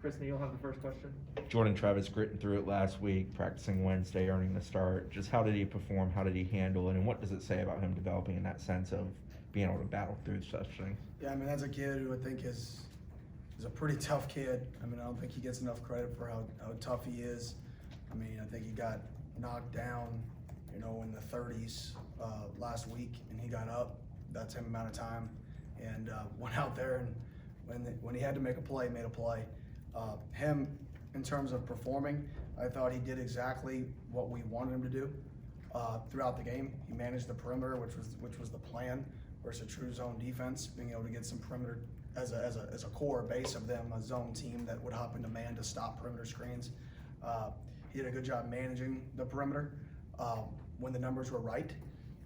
Chris, you'll have the first question. Jordan Travis gritting through it last week, practicing Wednesday, earning the start. Just how did he perform? How did he handle it? And what does it say about him developing in that sense of being able to battle through such things? Yeah, I mean, that's a kid who I think is a pretty tough kid. I mean, I don't think he gets enough credit for how tough he is. I mean, I think he got knocked down, in the 30s last week, and he got up that same amount of time and went out there, and when he had to make a play, made a play. Him, in terms of performing, I thought he did exactly what we wanted him to do throughout the game. He managed the perimeter, which was the plan, versus a true zone defense, being able to get some perimeter as a core base of them, a zone team that would hop into man to stop perimeter screens. He did a good job managing the perimeter when the numbers were right.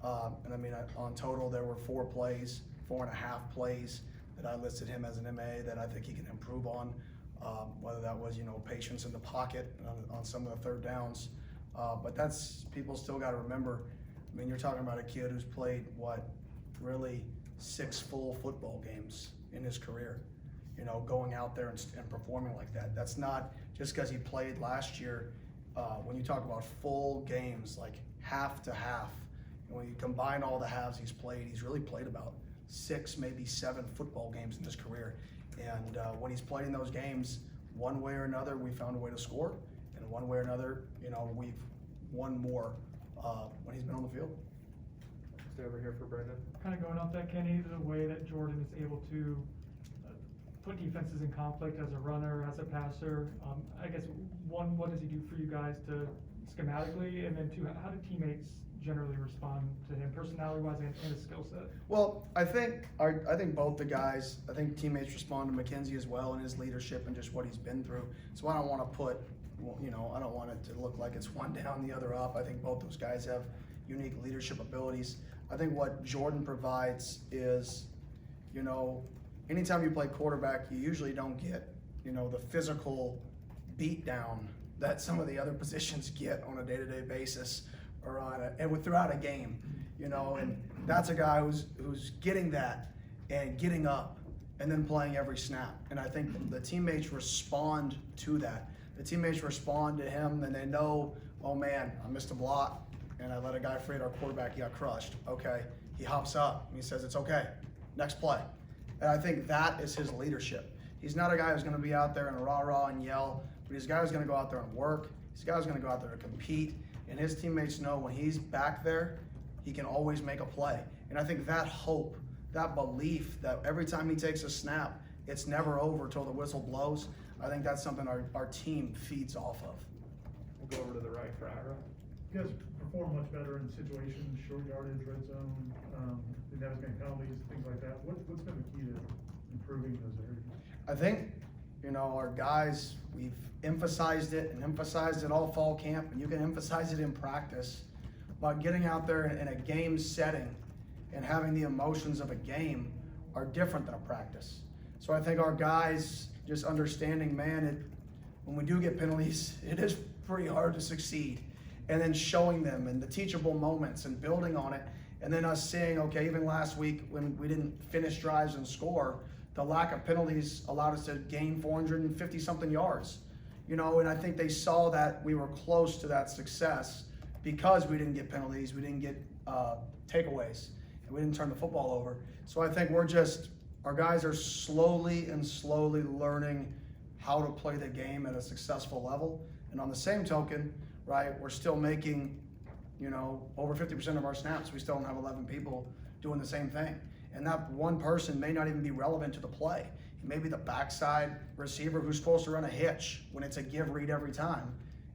And I mean, on total, there were 4.5 plays that I listed him as an MA that I think he can improve on. Whether that was, patience in the pocket on some of the third downs. But people still got to remember, I mean, you're talking about a kid who's played, really 6 full football games in his career, going out there and performing like that. That's not just because he played last year. When you talk about full games, like half to half, and when you combine all the halves he's really played about 6, maybe 7 football games in his career. And when he's played in those games, one way or another, we found a way to score, and one way or another, we've won more when he's been on the field. Stay over here for Brendan. Kind of going off that, Kenny, the way that Jordan is able to put defenses in conflict as a runner, as a passer. I guess, one, what does he do for you guys to schematically, and then 2, how do teammates generally respond to him, personality-wise and his skill set? Well, I think both the guys, I think teammates respond to Mackenzie as well and his leadership and just what he's been through. So I don't want to I don't want it to look like it's one down, the other up. I think both those guys have unique leadership abilities. I think what Jordan provides is, anytime you play quarterback, you usually don't get, the physical beat down that some of the other positions get on a day-to-day basis or throughout a game, and that's a guy who's getting that and getting up and then playing every snap. And I think the teammates respond to that. The teammates respond to him, and they know, oh man, I missed a block and I let a guy free at our quarterback, he got crushed. Okay, he hops up and he says, it's okay, next play. And I think that is his leadership. He's not a guy who's gonna be out there and rah-rah and yell, but he's a guy who's gonna go out there and work. He's a guy who's gonna go out there to compete. And his teammates know when he's back there, he can always make a play. And I think that hope, that belief that every time he takes a snap, it's never over till the whistle blows, I think that's something our team feeds off of. We'll go over to the right for Ira. You guys perform much better in situations, short yardage, red zone, didn't have as many penalties, things like that. What's been the key to improving those areas? I think, our guys, we've emphasized it all fall camp, and you can emphasize it in practice, but getting out there in a game setting and having the emotions of a game are different than a practice. So I think our guys just understanding, man, when we do get penalties, it is pretty hard to succeed. And then showing them and the teachable moments and building on it. And then us seeing, okay, even last week when we didn't finish drives and score, the lack of penalties allowed us to gain 450 something yards. And I think they saw that we were close to that success because we didn't get penalties, we didn't get takeaways, and we didn't turn the football over. So I think our guys are slowly learning how to play the game at a successful level. And on the same token, right, we're still making, over 50% of our snaps. We still don't have 11 people doing the same thing. And that one person may not even be relevant to the play. He may be the backside receiver who's supposed to run a hitch when it's a give read every time,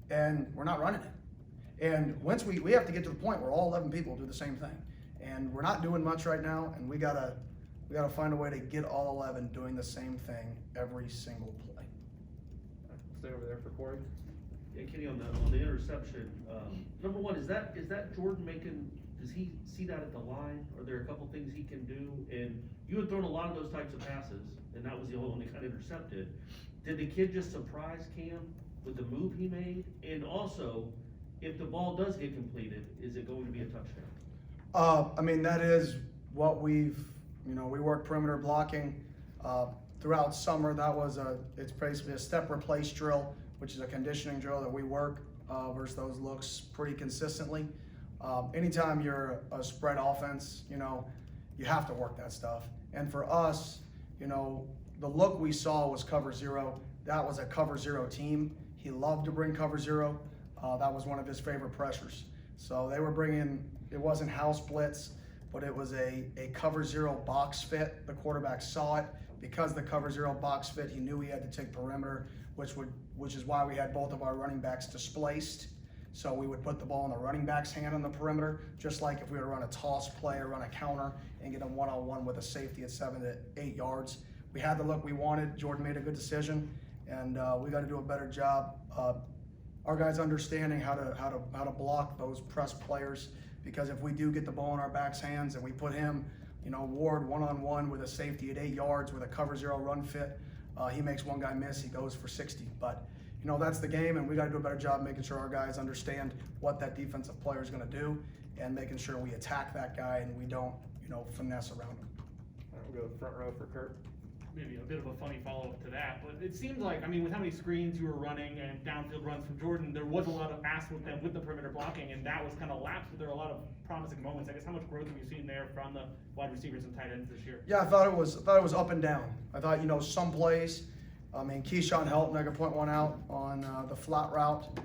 and we're not running it. And once we have to get to the point where all 11 people do the same thing. And we're not doing much right now, and we gotta find a way to get all 11 doing the same thing every single play. Stay over there for Corey. Yeah, Kenny, on the interception, number one, is that Jordan making, does he see that at the line? Are there a couple things he can do? And you had thrown a lot of those types of passes, and that was the only one that kind of intercepted. Did the kid just surprise Cam with the move he made? And also, if the ball does get completed, is it going to be a touchdown? I mean, that is what we work perimeter blocking. throughout summer, it's basically a step replace drill, which is a conditioning drill that we work versus those looks pretty consistently. Anytime you're a spread offense, you have to work that stuff. And for us, the look we saw was cover zero. That was a cover zero team. He loved to bring cover zero. That was one of his favorite pressures. So they were bringing, it wasn't house blitz, but it was a cover zero box fit. The quarterback saw it. Because the cover zero box fit, he knew he had to take perimeter, which is why we had both of our running backs displaced. So we would put the ball in the running back's hand on the perimeter, just like if we were to run a toss play or run a counter and get a one-on-one with a safety at 7 to 8 yards. We had the look we wanted. Jordan made a good decision, and we got to do a better job. Our guys understanding how to block those press players, because if we do get the ball in our back's hands and we put him, Ward one-on-one with a safety at 8 yards with a cover zero run fit, he makes one guy miss, he goes for 60. But that's the game, and we got to do a better job making sure our guys understand what that defensive player is going to do, and making sure we attack that guy and we don't, finesse around him. All right, we'll go front row for Kurt. Maybe a bit of a funny follow-up to that, but it seemed like, with how many screens you were running and downfield runs from Jordan, there was a lot of ask with them with the perimeter blocking, and that was kind of lapsed, but there were a lot of promising moments. I guess how much growth have you seen there from the wide receivers and tight ends this year? Yeah, I thought it was up and down. I thought, some plays, Keyshawn Helton, I could point one out on the flat route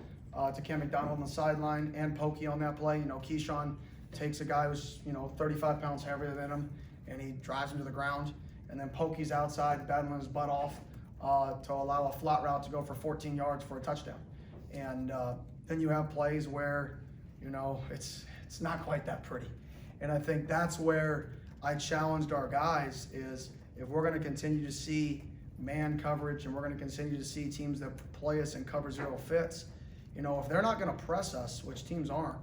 to Cam McDonald on the sideline, and Pokey on that play. Keyshawn takes a guy who's 35 pounds heavier than him, and he drives him to the ground. And then Pokey's outside battling his butt off to allow a flat route to go for 14 yards for a touchdown. And then you have plays where, it's not quite that pretty. And I think that's where I challenged our guys is, if we're going to continue to see man coverage and we're going to continue to see teams that play us in cover zero fits, if they're not going to press us, which teams aren't,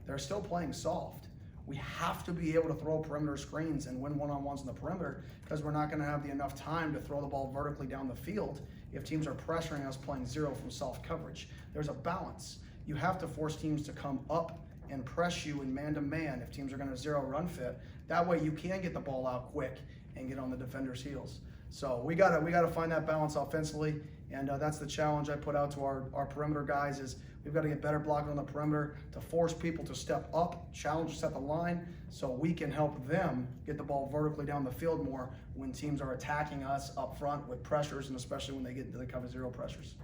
they're still playing soft. We have to be able to throw perimeter screens and win one-on-ones in the perimeter, because we're not going to have enough time to throw the ball vertically down the field if teams are pressuring us playing zero from soft coverage. There's a balance. You have to force teams to come up and press you in man-to-man if teams are going to zero run fit. That way you can get the ball out quick and get on the defender's heels. So we gotta find that balance offensively, and that's the challenge I put out to our perimeter guys is we've got to get better blocking on the perimeter to force people to step up, challenge us at the line, so we can help them get the ball vertically down the field more when teams are attacking us up front with pressures, and especially when they get into the cover zero pressures.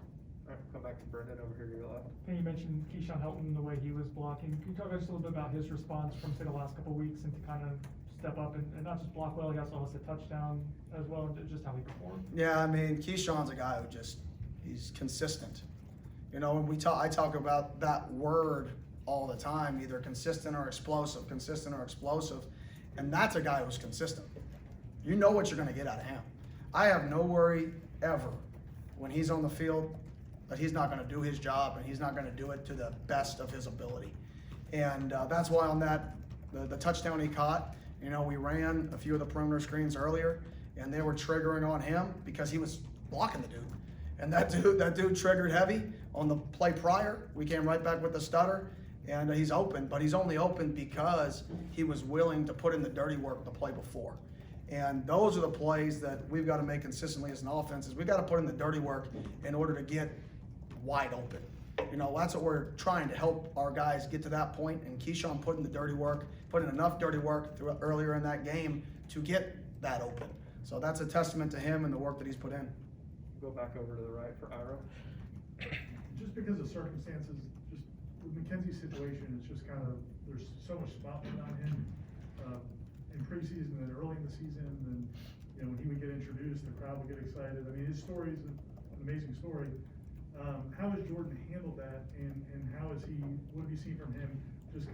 All right, come back to Brendan over here to your left. And you mentioned Keyshawn Helton, the way he was blocking. Can you talk just a little bit about his response from, say, the last couple of weeks, and to kind of step up and not just block well, he also has a touchdown as well, and just how he performed? Yeah, Keyshawn's a guy who he's consistent. When I talk about that word all the time, either consistent or explosive, and that's a guy who's consistent. You know what you're going to get out of him. I have no worry ever when he's on the field that he's not going to do his job, and he's not going to do it to the best of his ability. And that's why on the touchdown he caught, we ran a few of the perimeter screens earlier, and they were triggering on him because he was blocking the dude. And that dude triggered heavy on the play prior. We came right back with the stutter, and he's open, but he's only open because he was willing to put in the dirty work the play before. And those are the plays that we've got to make consistently as an offense, is we've got to put in the dirty work in order to get wide open. That's what we're trying to help our guys get to that point, and Keyshawn put in the dirty work, put in enough dirty work earlier in that game to get that open. So that's a testament to him and the work that he's put in. Go back over to the right for Ira. Just because of circumstances, just with McKenzie's situation, it's just there's so much spotlight on him in preseason and early in the season, and when he would get introduced, the crowd would get excited. His story is an amazing story. How has Jordan handled that, and what have you seen from him, just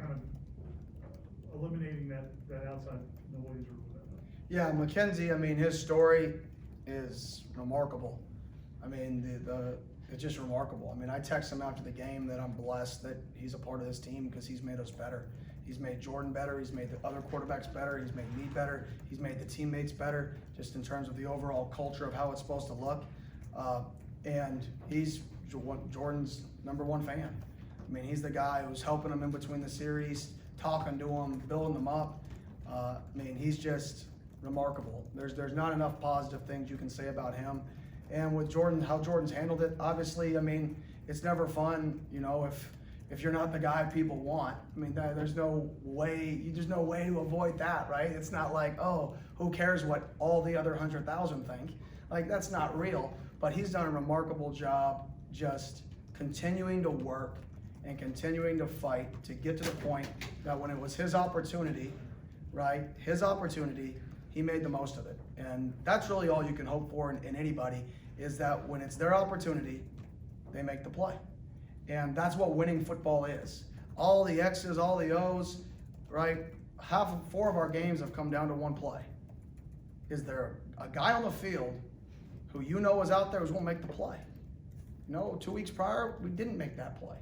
eliminating that outside noise or whatever? Yeah, McKenzie, his story is remarkable. It's just remarkable. I text him after the game that I'm blessed that he's a part of this team, because he's made us better. He's made Jordan better, he's made the other quarterbacks better, he's made me better, he's made the teammates better, just in terms of the overall culture of how it's supposed to look. And he's Jordan's #1 fan. He's the guy who's helping him in between the series, talking to him, building them up. He's just remarkable. There's not enough positive things you can say about him. And with Jordan, how Jordan's handled it, obviously, I mean, it's never fun, you know, if you're not the guy people want. I mean, there's no way to avoid that, right? It's not like, oh, who cares what all the other 100,000 think? Like, that's not real. But he's done a remarkable job just continuing to work and continuing to fight to get to the point that when it was his opportunity, right, he made the most of it. And that's really all you can hope for in anybody, is that when it's their opportunity, they make the play. And that's what winning football is. All the X's, all the O's, right? 4 of our games have come down to one play. Is there a guy on the field who you know is out there who's going to make the play? No, 2 weeks prior, we didn't make that play.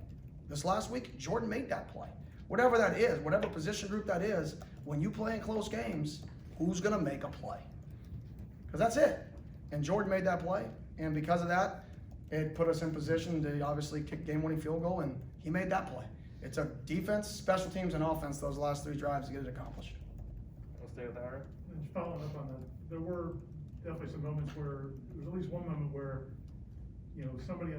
This last week, Jordan made that play. Whatever that is, whatever position group that is, when you play in close games, who's going to make a play? Because that's it. And Jordan made that play. And because of that, it put us in position to obviously kick game-winning field goal, and he made that play. It took defense, special teams, and offense those last 3 drives to get it accomplished. We'll stay with Ira. And just following up on that, there were definitely some moments where, there was at least one moment where, you know, somebody,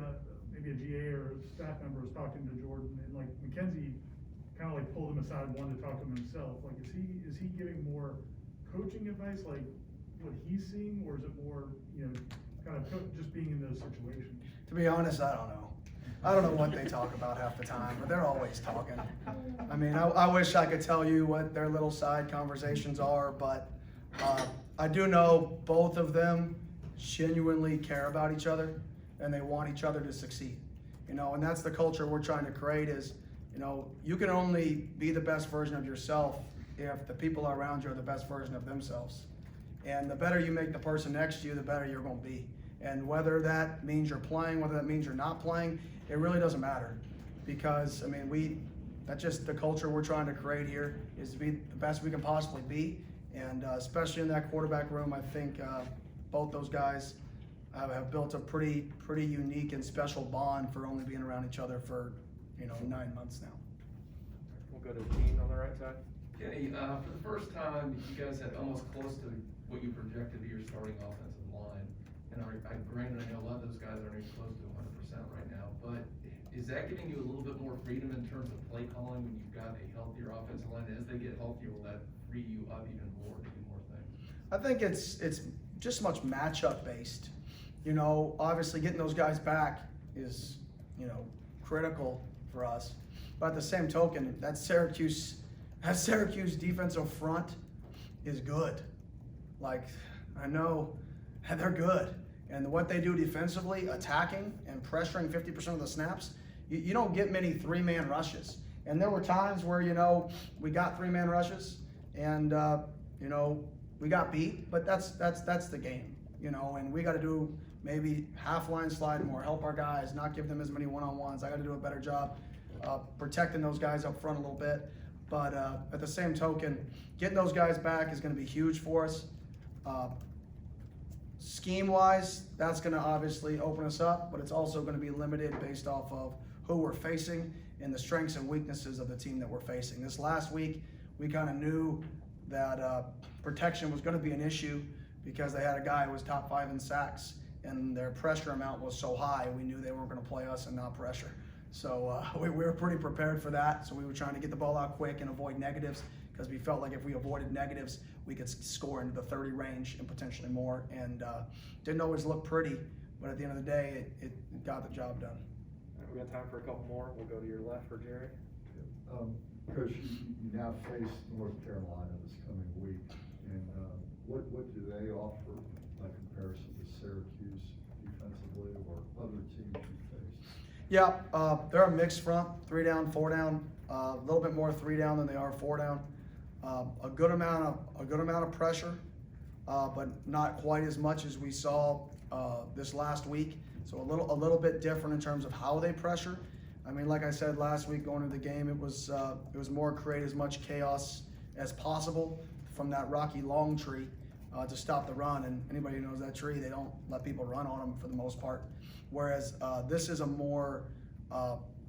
maybe a GA or a staff member was talking to Jordan, and like McKenzie kind of like pulled him aside, wanted to talk to him himself. Like, is he giving more coaching advice, like what he's seeing, or is it more, you know, kind of just being in those situations? To be honest, I don't know. I don't know what they talk about half the time, but they're always talking. I mean, I wish I could tell you what their little side conversations are, but I do know both of them genuinely care about each other, and they want each other to succeed. You know, and that's the culture we're trying to create is, you know, you can only be the best version of yourself if the people around you are the best version of themselves. And the better you make the person next to you, the better you're going to be. And whether that means you're playing, whether that means you're not playing, it really doesn't matter. Because, I mean, that's just the culture we're trying to create here, is to be the best we can possibly be. And especially in that quarterback room, I think both those guys have built a pretty unique and special bond for only being around each other for, you know, 9 months now. We'll go to Dean on the right side. Kenny, for the first time, you guys had almost close to what you projected to your starting offensive line. And granted, I know a lot of those guys aren't even close to 100% right now, but is that giving you a little bit more freedom in terms of play calling when you've got a healthier offensive line? As they get healthier, will that free you up even more to do more things? I think it's just much matchup based. You know, obviously getting those guys back is, you know, critical for us. But at the same token, that Syracuse defensive front is good. Like, I know they're good. And what they do defensively, attacking and pressuring 50% of the snaps, you don't get many 3-man rushes. And there were times where, you know, we got 3-man rushes and, you know, we got beat, but that's the game, you know, and we got to do maybe half line slide more, help our guys, not give them as many one-on-ones. I got to do a better job protecting those guys up front a little bit. But at the same token, getting those guys back is going to be huge for us. Scheme-wise, that's going to obviously open us up, but it's also going to be limited based off of who we're facing and the strengths and weaknesses of the team that we're facing. This last week, we kind of knew that protection was going to be an issue because they had a guy who was top 5 in sacks, and their pressure amount was so high, we knew they weren't going to play us and not pressure. So we were pretty prepared for that. So we were trying to get the ball out quick and avoid negatives, because we felt like if we avoided negatives, we could score into the 30 range and potentially more. And didn't always look pretty, but at the end of the day, it got the job done. All right, we got time for a couple more. We'll go to your left for Jerry. Coach, you now face North Carolina this coming week, and what do they offer by comparison to Syracuse defensively or other teams you faced? Yeah, they're a mixed front, 3 down, 4 down, a little bit more 3 down than they are 4 down. A good amount of pressure, but not quite as much as we saw this last week. So a little bit different in terms of how they pressure. I mean, like I said last week going into the game, it was more create as much chaos as possible from that rocky long tree to stop the run. And anybody who knows that tree, they don't let people run on them for the most part. Whereas this is a more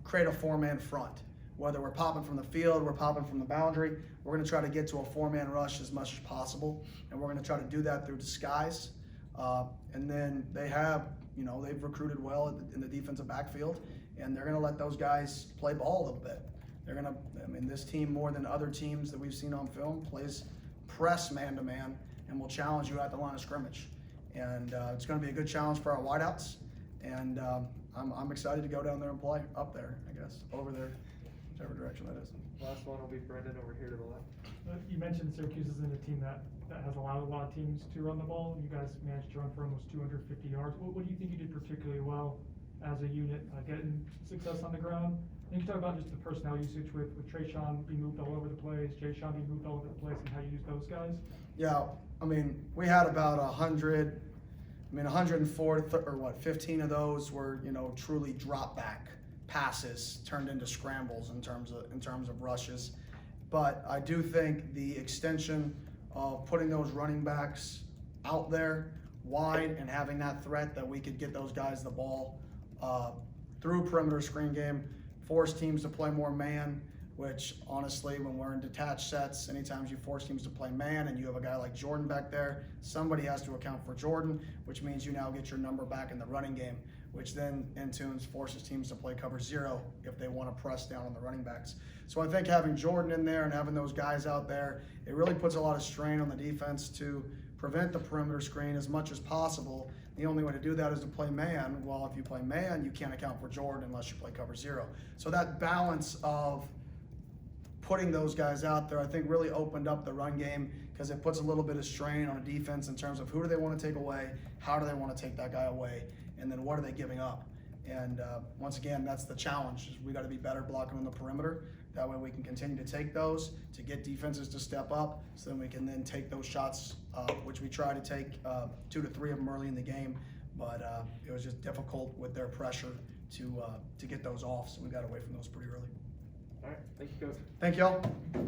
create a 4-man front whether we're popping from the field, we're popping from the boundary, we're gonna try to get to a 4-man rush as much as possible, and we're gonna try to do that through disguise. And then they have, they've recruited well in the defensive backfield, and they're gonna let those guys play ball a little bit. This team, more than other teams that we've seen on film, plays press man-to-man and will challenge you at the line of scrimmage. And it's gonna be a good challenge for our wideouts, and I'm excited to go down there and play, up there, I guess, over there, whichever direction that is. Last one will be Brendan over here to the left. You mentioned Syracuse isn't a team that has allowed a lot of teams to run the ball. You guys managed to run for almost 250 yards. What do you think you did particularly well as a unit, getting success on the ground? And you talk about just the personnel usage with Trayshawn being moved all over the place, Jayshawn being moved all over the place, and how you use those guys. Yeah, we had about 104 or 15 of those were, truly drop back passes turned into scrambles in terms of rushes. But I do think the extension of putting those running backs out there wide and having that threat that we could get those guys the ball through perimeter screen game, force teams to play more man, which honestly, when we're in detached sets, anytime you force teams to play man and you have a guy like Jordan back there, somebody has to account for Jordan, which means you now get your number back in the running game, which then in turn forces teams to play cover 0 if they want to press down on the running backs. So I think having Jordan in there and having those guys out there, it really puts a lot of strain on the defense to prevent the perimeter screen as much as possible. The only way to do that is to play man. Well, if you play man, you can't account for Jordan unless you play cover 0. So that balance of putting those guys out there, I think, really opened up the run game because it puts a little bit of strain on a defense in terms of who do they want to take away, how do they want to take that guy away, and then what are they giving up. And once again, that's the challenge. Is we got to be better blocking on the perimeter. That way we can continue to take those to get defenses to step up, so then we can then take those shots, which we try to take 2 to 3 of them early in the game. But it was just difficult with their pressure to get those off, so we got away from those pretty early. All right, thank you, Coach. Thank y'all.